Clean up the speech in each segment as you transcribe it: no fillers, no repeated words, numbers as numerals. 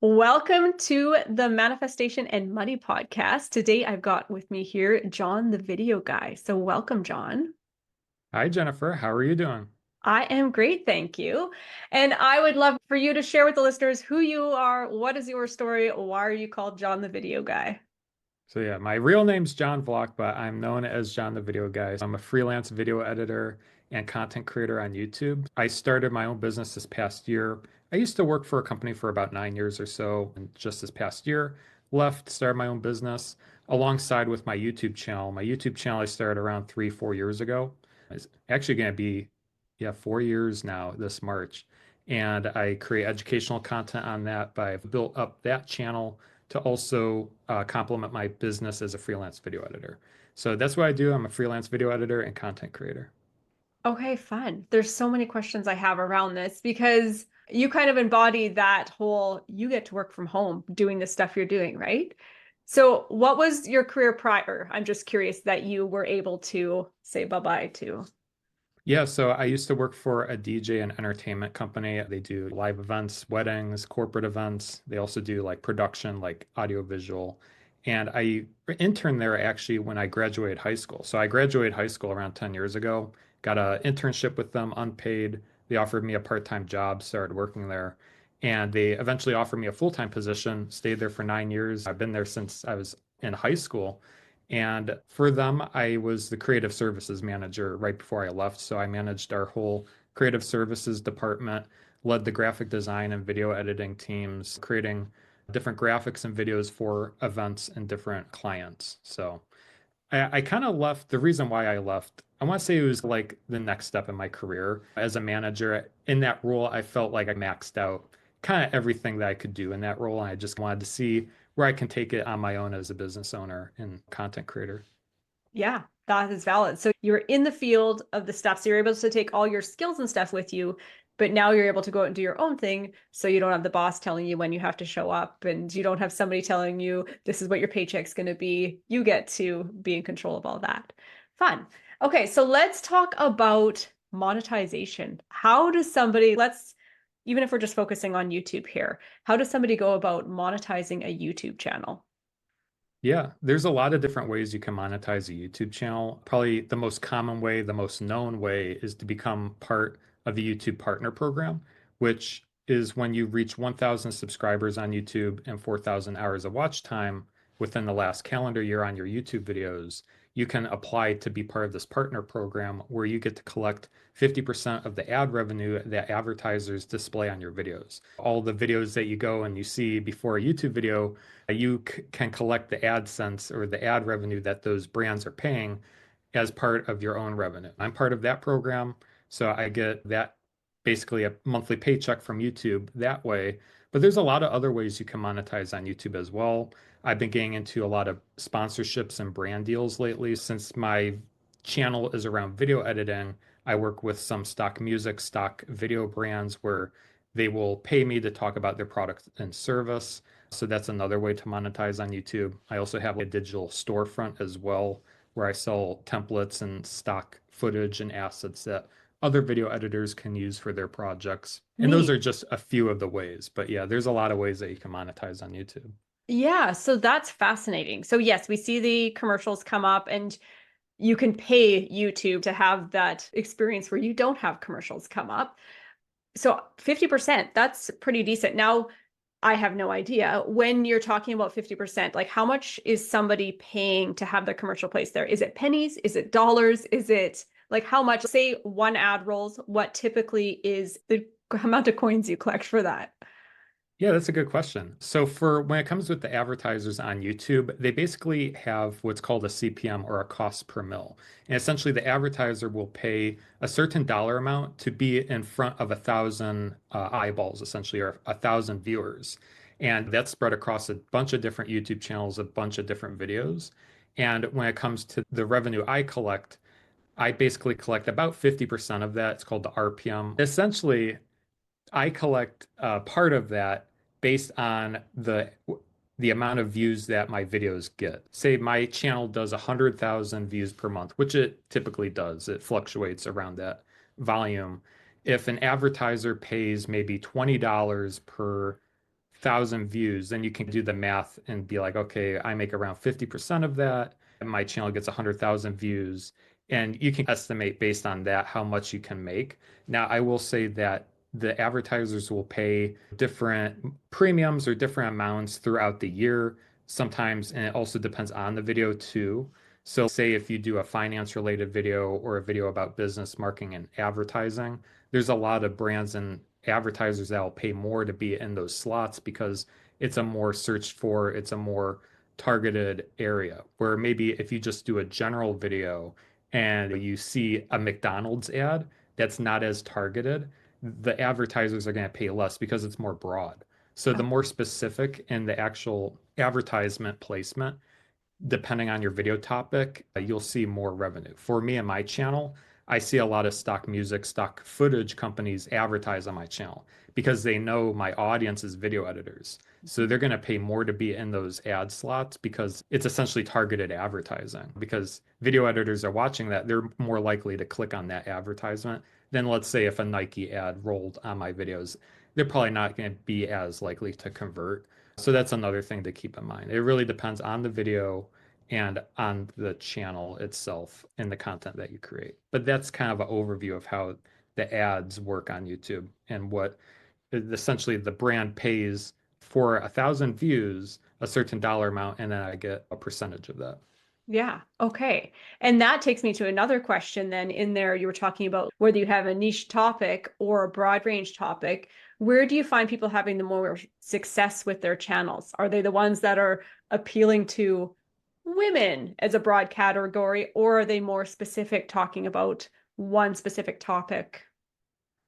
Welcome to the Manifestation and Money podcast. Today I've got with me here John, the video guy. So welcome, John. Hi, Jennifer. How are you doing? I am great, thank you. And I would love for you to share with the listeners who you are, what is your story, why are you called John, the video guy? So yeah, my real name's John Vlach, but I'm known as John the Video Guy. I'm a freelance video editor and content creator on YouTube. I started my own business this past year. I used to work for a company for about 9 years or so, and just this past year, left, started my own business alongside with my YouTube channel. My YouTube channel I started around 3, 4 years ago. It's actually going to be, yeah, 4 years now this March. And I create educational content on that, but I've built up that channel to also complement my business as a freelance video editor. So that's what I do. I'm a freelance video editor and content creator. Okay, fun. There's so many questions I have around this because you kind of embody that whole you get to work from home doing the stuff you're doing, right? So, what was your career prior? I'm just curious that you were able to say bye-bye to. Yeah, so I used to work for a DJ and entertainment company. They do live events, weddings, corporate events. They also do like production, like audiovisual. And I interned there actually when I graduated high school. So I graduated high school around 10 years ago, got an internship with them, unpaid. They offered me a part-time job, started working there. And they eventually offered me a full-time position, stayed there for 9 years. I've been there since I was in high school. And for them, I was the creative services manager right before I left. So I managed our whole creative services department, led the graphic design and video editing teams, creating different graphics and videos for events and different clients. So I kind of left. The reason why I left, I want to say it was like the next step in my career as a manager. In that role, I felt like I maxed out kind of everything that I could do in that role. And I just wanted to see where I can take it on my own as a business owner and content creator. Yeah, that is valid. So you're in the field of the stuff. So you're able to take all your skills and stuff with you, but now you're able to go out and do your own thing. So you don't have the boss telling you when you have to show up, and you don't have somebody telling you this is what your paycheck's going to be. You get to be in control of all that. Fun. Okay, so let's talk about monetization. How does somebody, even if we're just focusing on YouTube here, how does somebody go about monetizing a YouTube channel? Yeah, there's a lot of different ways you can monetize a YouTube channel. Probably the most common way, the most known way is to become part of the YouTube Partner Program, which is when you reach 1,000 subscribers on YouTube and 4,000 hours of watch time within the last calendar year on your YouTube videos, you can apply to be part of this partner program where you get to collect 50% of the ad revenue that advertisers display on your videos. All the videos that you go and you see before a YouTube video, you can collect the AdSense or the ad revenue that those brands are paying as part of your own revenue. I'm part of that program, so I get that basically a monthly paycheck from YouTube that way. But there's a lot of other ways you can monetize on YouTube as well. I've been getting into a lot of sponsorships and brand deals lately. Since my channel is around video editing, I work with some stock music, stock video brands where they will pay me to talk about their product and service. So that's another way to monetize on YouTube. I also have a digital storefront as well, where I sell templates and stock footage and assets that other video editors can use for their projects. And those Neat. are just a few of the ways. But yeah, there's a lot of ways that you can monetize on YouTube. Yeah, so that's fascinating. So yes, we see the commercials come up and you can pay YouTube to have that experience where you don't have commercials come up. So 50%, that's pretty decent. Now, I have no idea when you're talking about 50%, like how much is somebody paying to have the commercial placed there? Is it pennies? Is it dollars? Is it like how much, say one ad rolls, what typically is the amount of coins you collect for that? Yeah, that's a good question. So for when it comes with the advertisers on YouTube, they basically have what's called a CPM or a cost per mil. And essentially the advertiser will pay a certain dollar amount to be in front of 1,000 eyeballs, essentially, or 1,000 viewers. And that's spread across a bunch of different YouTube channels, a bunch of different videos. And when it comes to the revenue I collect, I basically collect about 50% of that. It's called the RPM. Essentially, I collect part of that based on the amount of views that my videos get. Say my channel does 100,000 views per month, which it typically does. It fluctuates around that volume. If an advertiser pays maybe $20 per 1,000 views, then you can do the math and be like, okay, I make around 50% of that, and my channel gets 100,000 views. And you can estimate based on that how much you can make. Now, I will say that the advertisers will pay different premiums or different amounts throughout the year sometimes, and it also depends on the video too. So, say if you do a finance related video or a video about business marketing and advertising, there's a lot of brands and advertisers that will pay more to be in those slots because it's a more searched for, it's a more targeted area. Where maybe if you just do a general video and you see a McDonald's ad that's not as targeted, the advertisers are going to pay less because it's more broad. So the more specific in the actual advertisement placement, depending on your video topic, you'll see more revenue. For me and my channel, I see a lot of stock music, stock footage companies advertise on my channel because they know my audience is video editors. So they're going to pay more to be in those ad slots because it's essentially targeted advertising. Because video editors are watching that, they're more likely to click on that advertisement than, let's say, if a Nike ad rolled on my videos, they're probably not going to be as likely to convert. So that's another thing to keep in mind. It really depends on the video and on the channel itself and the content that you create. But that's kind of an overview of how the ads work on YouTube and what essentially the brand pays for 1,000 views, a certain dollar amount, and then I get a percentage of that. Yeah. Okay. And that takes me to another question then. In there, you were talking about whether you have a niche topic or a broad range topic. Where do you find people having the more success with their channels? Are they the ones that are appealing to women as a broad category, or are they more specific, talking about one specific topic?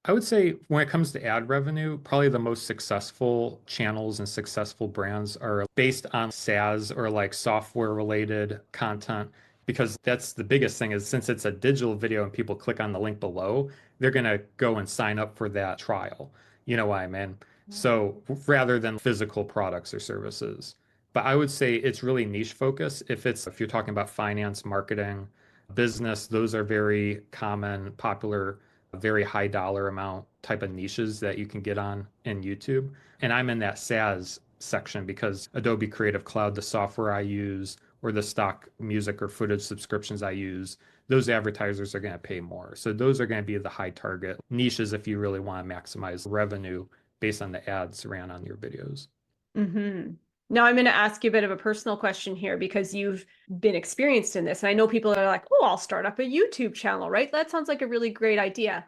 I would say when it comes to ad revenue, probably the most successful channels and successful brands are based on SaaS or like software related content because that's the biggest thing is since it's a digital video and people click on the link below, they're going to go and sign up for that trial. You know what I mean? So rather than physical products or services. But I would say it's really niche focus. If you're talking about finance, marketing, business, those are very common, popular very high dollar amount type of niches that you can get on in YouTube. And I'm in that SaaS section because Adobe Creative Cloud, the software I use, or the stock music or footage subscriptions I use, those advertisers are going to pay more. So those are going to be the high target niches if you really want to maximize revenue based on the ads ran on your videos. Mm-hmm. Now I'm going to ask you a bit of a personal question here because you've been experienced in this. And I know people are like, oh, I'll start up a YouTube channel, right? That sounds like a really great idea.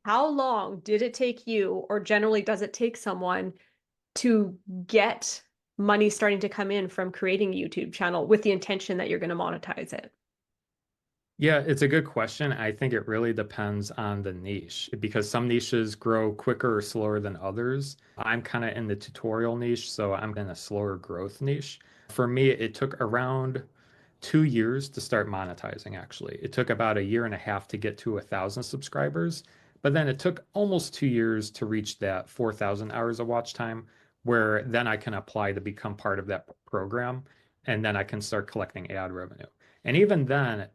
How long did it take you, or generally does it take someone to get money starting to come in from creating a YouTube channel with the intention that you're going to monetize it? Yeah, it's a good question. I think it really depends on the niche because some niches grow quicker or slower than others. I'm kind of in the tutorial niche, so I'm in a slower growth niche. For me, it took around 2 years to start monetizing, actually. It took about a year and a half to get to 1,000 subscribers, but then it took almost 2 years to reach that 4,000 hours of watch time, where then I can apply to become part of that program, and then I can start collecting ad revenue. And even then,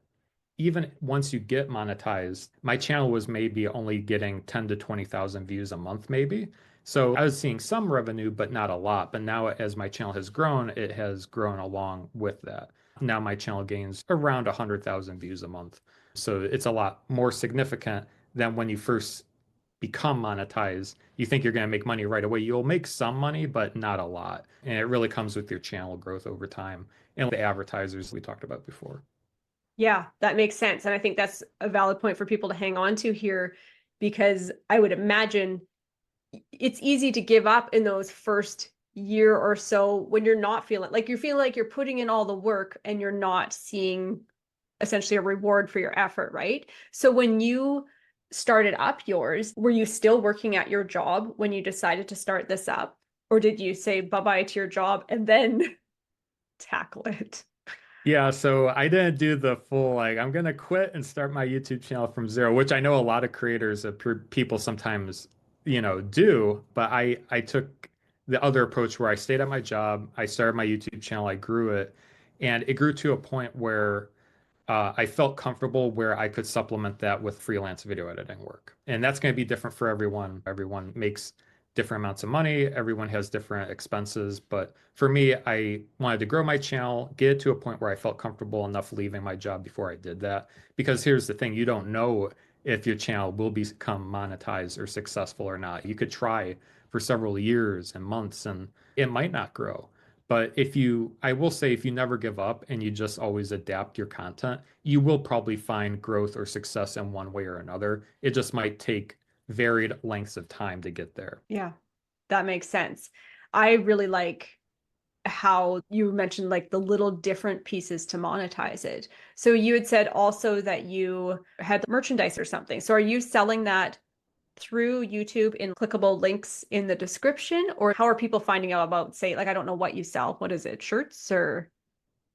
even once you get monetized, my channel was maybe only getting 10 to 20,000 views a month, maybe. So I was seeing some revenue, but not a lot. But now, as my channel has grown, it has grown along with that. Now my channel gains around 100,000 views a month. So it's a lot more significant than when you first become monetized. You think you're going to make money right away. You'll make some money, but not a lot. And it really comes with your channel growth over time and the advertisers we talked about before. Yeah, that makes sense. And I think that's a valid point for people to hang on to here, because I would imagine it's easy to give up in those first year or so when you're not feeling like you're putting in all the work and you're not seeing essentially a reward for your effort, right? So when you started up yours, were you still working at your job when you decided to start this up? Or did you say bye-bye to your job and then tackle it? Yeah, so I didn't do the full like I'm gonna quit and start my YouTube channel from zero, which I know a lot of creators of people sometimes, do, but I took the other approach where I stayed at my job, I started my YouTube channel, I grew it, and it grew to a point where I felt comfortable where I could supplement that with freelance video editing work. And that's going to be different for everyone. Everyone makes different amounts of money. Everyone has different expenses. But for me, I wanted to grow my channel, get it to a point where I felt comfortable enough leaving my job before I did that. Because here's the thing, you don't know if your channel will become monetized or successful or not. You could try for several years and months and it might not grow. But I will say, if you never give up and you just always adapt your content, you will probably find growth or success in one way or another. It just might take varied lengths of time to get there. Yeah, that makes sense. I really like how you mentioned like the little different pieces to monetize it. So you had said also that you had merchandise or something. So are you selling that through YouTube in clickable links in the description? Or how are people finding out about, say, like, I don't know what you sell. What is it? Shirts or?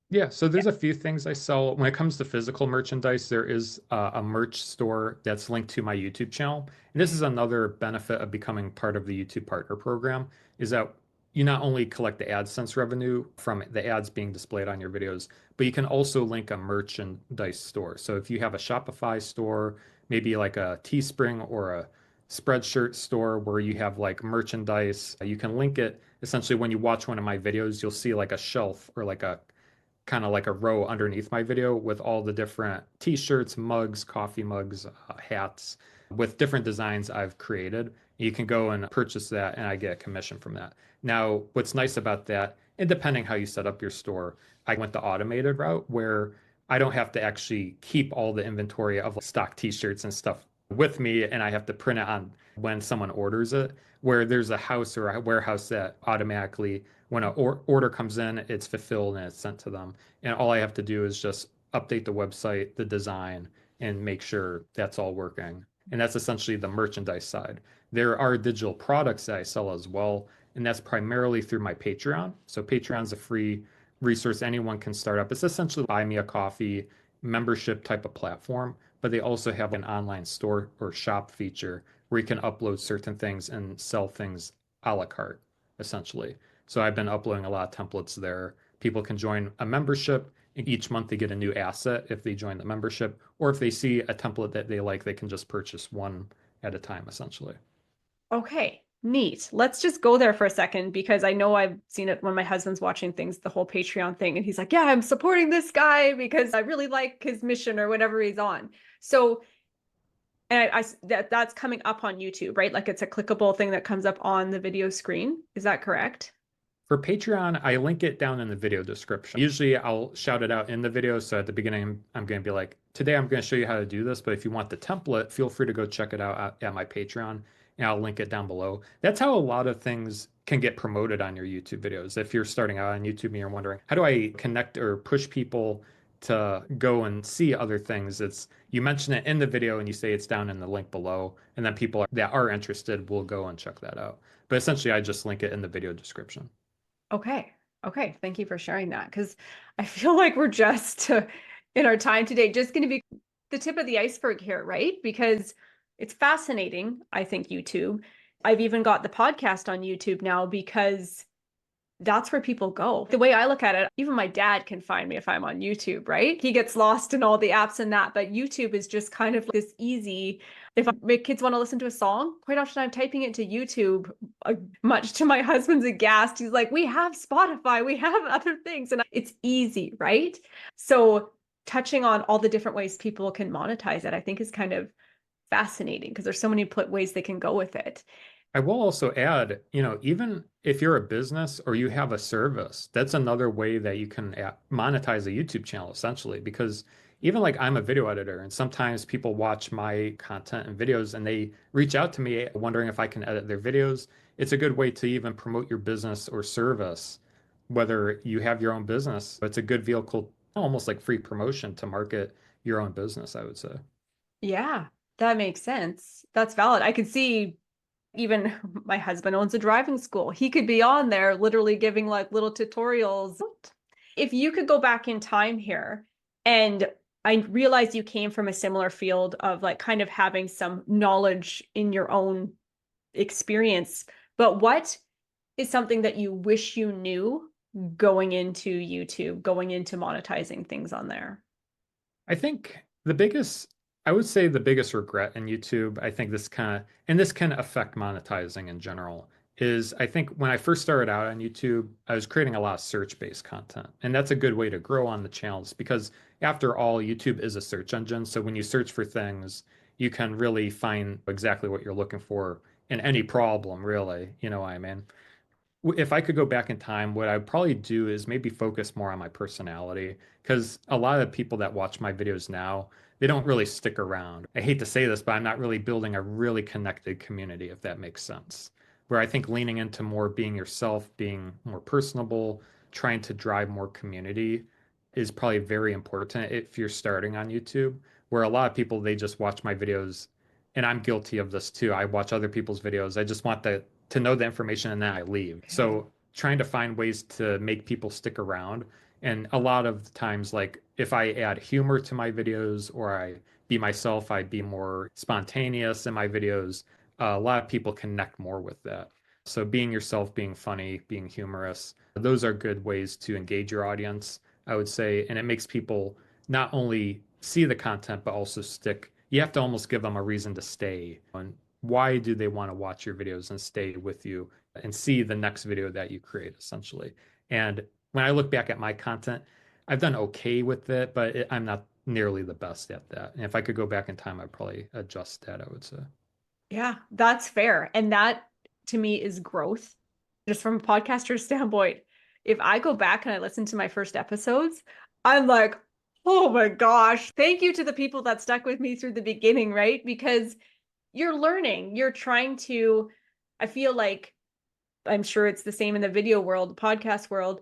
Yeah, so there's a few things I sell. When it comes to physical merchandise, there is a merch store that's linked to my YouTube channel. And this is another benefit of becoming part of the YouTube Partner Program, is that you not only collect the AdSense revenue from the ads being displayed on your videos, but you can also link a merchandise store. So if you have a Shopify store, maybe like a Teespring or a Spreadshirt store where you have like merchandise, you can link it. Essentially, when you watch one of my videos, you'll see like a shelf or like a kind of like a row underneath my video with all the different t-shirts, mugs, coffee mugs, hats with different designs I've created. You can go and purchase that and I get a commission from that. Now, what's nice about that, and depending how you set up your store, I went the automated route where I don't have to actually keep all the inventory of stock t-shirts and stuff with me and I have to print it on when someone orders it, where there's a house or a warehouse that automatically when an order comes in, it's fulfilled and it's sent to them. And all I have to do is just update the website, the design, and make sure that's all working. And that's essentially the merchandise side. There are digital products that I sell as well, and that's primarily through my Patreon. So Patreon's a free resource anyone can start up. It's essentially buy me a coffee membership type of platform, but they also have an online store or shop feature where you can upload certain things and sell things a la carte, essentially. So I've been uploading a lot of templates there. People can join a membership. And each month they get a new asset if they join the membership, or if they see a template that they like, they can just purchase one at a time, essentially. Okay, neat. Let's just go there for a second because I know I've seen it when my husband's watching things, the whole Patreon thing, and he's like, yeah, I'm supporting this guy because I really like his mission or whatever he's on. So, and that's coming up on YouTube, right? Like it's a clickable thing that comes up on the video screen. Is that correct? For Patreon, I link it down in the video description. Usually I'll shout it out in the video. So at the beginning, I'm going to be like, today I'm going to show you how to do this. But if you want the template, feel free to go check it out at my Patreon and I'll link it down below. That's how a lot of things can get promoted on your YouTube videos. If you're starting out on YouTube and you're wondering, how do I connect or push people to go and see other things? It's you mention it in the video and you say it's down in the link below, and then people that are interested will go and check that out. But essentially, I just link it in the video description. Okay. Okay. Thank you for sharing that because I feel like we're just in our time today, just going to be the tip of the iceberg here, right? Because it's fascinating, I think, YouTube. I've even got the podcast on YouTube now because that's where people go. The way I look at it, even my dad can find me if I'm on YouTube, right? He gets lost in all the apps and that, but YouTube is just kind of this easy. If my kids want to listen to a song, quite often I'm typing it to YouTube, much to my husband's aghast. He's like, we have Spotify, we have other things, and it's easy, right? So touching on all the different ways people can monetize it, I think is kind of fascinating because there's so many ways they can go with it. I will also add, even if you're a business or you have a service, that's another way that you can monetize a YouTube channel essentially. Because even like I'm a video editor, and sometimes people watch my content and videos and they reach out to me wondering if I can edit their videos. It's a good way to even promote your business or service, whether you have your own business. It's a good vehicle, almost like free promotion to market your own business, I would say. Yeah, that makes sense. That's valid. I could see even my husband owns a driving school. He could be on there literally giving like little tutorials. If you could go back in time here, and I realize you came from a similar field of like kind of having some knowledge in your own experience, but what is something that you wish you knew going into YouTube, going into monetizing things on there? I think the biggest I would say the biggest regret in YouTube, I think this kind of, and this can affect monetizing in general, is I think when I first started out on YouTube, I was creating a lot of search-based content. And that's a good way to grow on the channels because after all, YouTube is a search engine. So when you search for things, you can really find exactly what you're looking for in any problem, really. You know what I mean? If I could go back in time, what I'd probably do is maybe focus more on my personality because a lot of people that watch my videos now, they don't really stick around. I hate to say this, but I'm not really building a really connected community, if that makes sense. Where I think leaning into more being yourself, being more personable, trying to drive more community is probably very important if you're starting on YouTube. Where a lot of people, they just watch my videos, and I'm guilty of this too. I watch other people's videos. I just want to know the information and then I leave. So trying to find ways to make people stick around. And a lot of times, like if I add humor to my videos or I be myself, I be more spontaneous in my videos. A lot of people connect more with that. So being yourself, being funny, being humorous, those are good ways to engage your audience, I would say. And it makes people not only see the content, but also stick. You have to almost give them a reason to stay. And why do they want to watch your videos and stay with you and see the next video that you create, essentially? And when I look back at my content, I've done okay with it, but I'm not nearly the best at that. And if I could go back in time, I'd probably adjust that, I would say. Yeah, that's fair. And that to me is growth. Just from a podcaster standpoint, if I go back and I listen to my first episodes, I'm like, oh my gosh, thank you to the people that stuck with me through the beginning, right? Because you're learning, you're trying to, I feel like, I'm sure it's the same in the video world, the podcast world.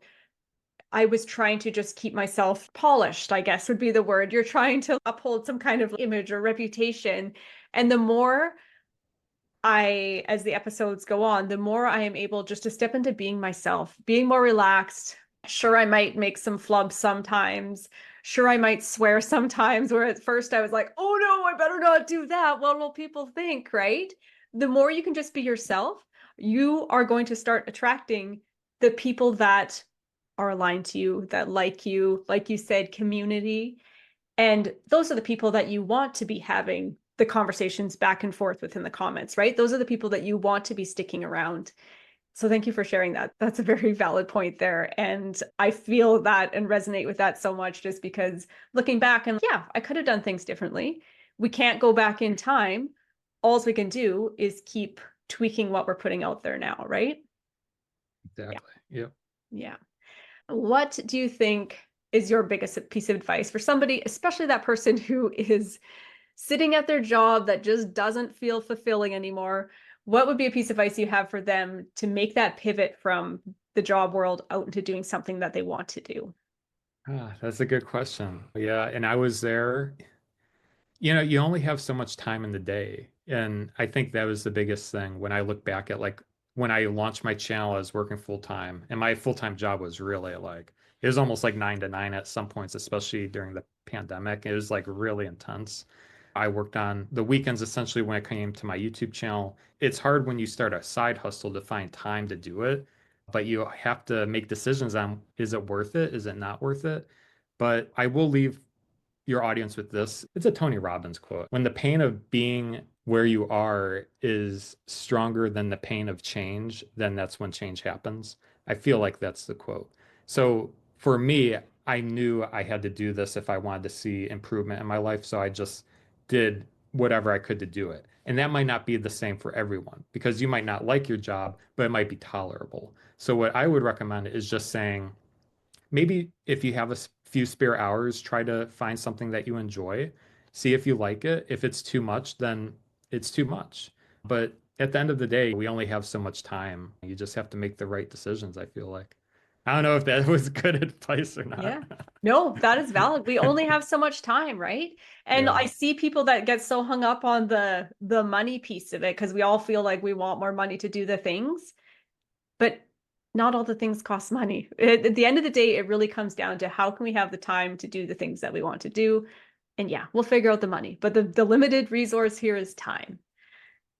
I was trying to just keep myself polished, I guess would be the word. You're trying to uphold some kind of image or reputation. And the more as the episodes go on, the more I am able just to step into being myself, being more relaxed. Sure, I might make some flubs sometimes. Sure, I might swear sometimes, where at first I was like, oh no, I better not do that. What will people think, right? The more you can just be yourself, you are going to start attracting the people that are aligned to you, that like you said, community. And those are the people that you want to be having the conversations back and forth within the comments, right? Those are the people that you want to be sticking around. So thank you for sharing that. That's a very valid point there. And I feel that and resonate with that so much just because looking back and yeah, I could have done things differently. We can't go back in time. All we can do is keep tweaking what we're putting out there now, right? Yeah. Exactly. Yep. Yeah. What do you think is your biggest piece of advice for somebody, especially that person who is sitting at their job that just doesn't feel fulfilling anymore? What would be a piece of advice you have for them to make that pivot from the job world out into doing something that they want to do? That's a good question. Yeah. And I was there. You only have so much time in the day. And I think that was the biggest thing when I look back at like when I launched my channel, I was working full time, and my full time job was really like it was almost like 9 to 9 at some points, especially during the pandemic. It was like really intense. I worked on the weekends essentially when it came to my YouTube channel. It's hard when you start a side hustle to find time to do it, but you have to make decisions on is it worth it? Is it not worth it? But I will leave your audience with this. It's a Tony Robbins quote. When the pain of being where you are is stronger than the pain of change, then that's when change happens. I feel like that's the quote. So for me, I knew I had to do this if I wanted to see improvement in my life. So I just did whatever I could to do it. And that might not be the same for everyone because you might not like your job, but it might be tolerable. So what I would recommend is just saying, maybe if you have a few spare hours, try to find something that you enjoy. See if you like it. If it's too much, then it's too much. But at the end of the day, we only have so much time. You just have to make the right decisions, I feel like. I don't know if that was good advice or not. Yeah. No, that is valid. We only have so much time, right? And Yeah. I see people that get so hung up on the money piece of it because we all feel like we want more money to do the things, but not all the things cost money. At the end of the day, it really comes down to how can we have the time to do the things that we want to do? And yeah, we'll figure out the money, but the limited resource here is time.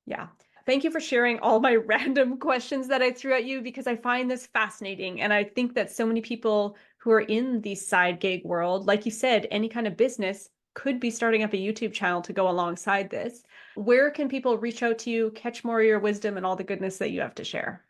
Yeah. Thank you for sharing all my random questions that I threw at you because I find this fascinating. And I think that so many people who are in the side gig world, like you said, any kind of business, could be starting up a YouTube channel to go alongside this, where can people reach out to you, catch more of your wisdom and all the goodness that you have to share?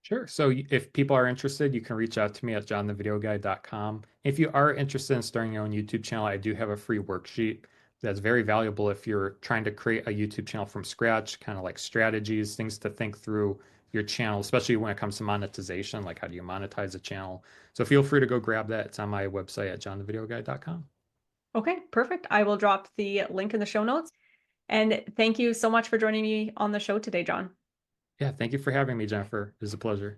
Sure. So if people are interested, you can reach out to me at johnthevideoguy.com. If you are interested in starting your own YouTube channel, I do have a free worksheet that's very valuable if you're trying to create a YouTube channel from scratch, kind of like strategies, things to think through your channel, especially when it comes to monetization, like how do you monetize a channel. So feel free to go grab that. It's on my website at johnthevideoguy.com. Okay, perfect. I will drop the link in the show notes. And thank you so much for joining me on the show today, John. Yeah, thank you for having me, Jennifer. It was a pleasure.